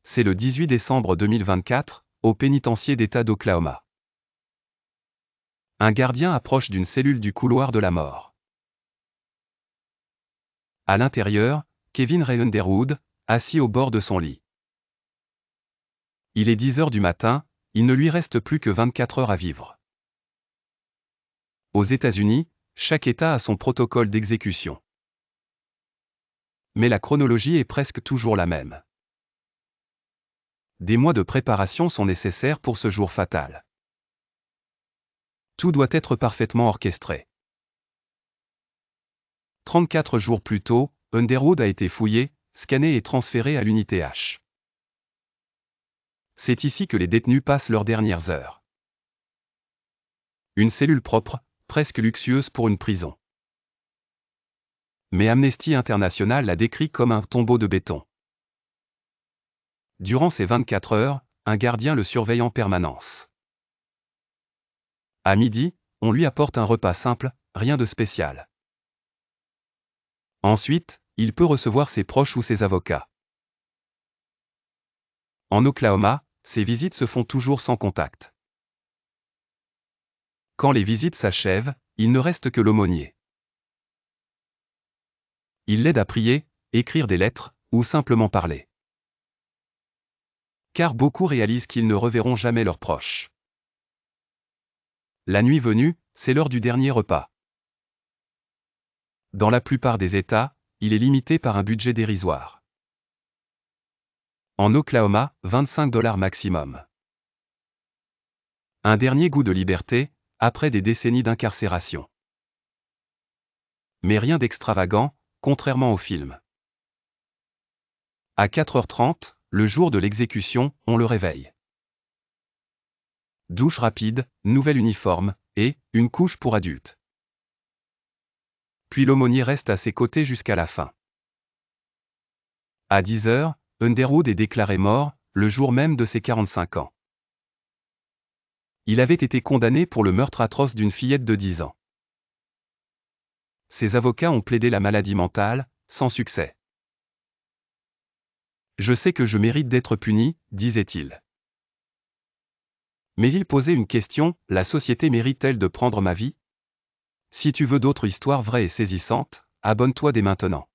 C'est le 18 décembre 2024, au pénitencier d'État d'Oklahoma. Un gardien approche d'une cellule du couloir de la mort. À l'intérieur, Kevin Ray Underwood, assis au bord de son lit. Il est 10 heures du matin, il ne lui reste plus que 24 heures à vivre. Aux États-Unis, chaque État a son protocole d'exécution. Mais la chronologie est presque toujours la même. Des mois de préparation sont nécessaires pour ce jour fatal. Tout doit être parfaitement orchestré. 34 jours plus tôt, Underwood a été fouillé, scanné et transféré à l'unité H. C'est ici que les détenus passent leurs dernières heures. Une cellule propre, presque luxueuse pour une prison. Mais Amnesty International l'a décrit comme un tombeau de béton. Durant ces 24 heures, un gardien le surveille en permanence. À midi, on lui apporte un repas simple, rien de spécial. Ensuite, il peut recevoir ses proches ou ses avocats. En Oklahoma, ces visites se font toujours sans contact. Quand les visites s'achèvent, il ne reste que l'aumônier. Il l'aide à prier, écrire des lettres, ou simplement parler. Car beaucoup réalisent qu'ils ne reverront jamais leurs proches. La nuit venue, c'est l'heure du dernier repas. Dans la plupart des États, il est limité par un budget dérisoire. En Oklahoma, $25 maximum. Un dernier goût de liberté, après des décennies d'incarcération. Mais rien d'extravagant, contrairement au film. À 4h30, le jour de l'exécution, on le réveille. Douche rapide, nouvel uniforme, et une couche pour adultes. Puis l'aumônier reste à ses côtés jusqu'à la fin. À 10h, Underwood est déclaré mort, le jour même de ses 45 ans. Il avait été condamné pour le meurtre atroce d'une fillette de 10 ans. Ses avocats ont plaidé la maladie mentale, sans succès. Je sais que je mérite d'être puni, disait-il. Mais il posait une question, la société mérite-t-elle de prendre ma vie ? Si tu veux d'autres histoires vraies et saisissantes, abonne-toi dès maintenant.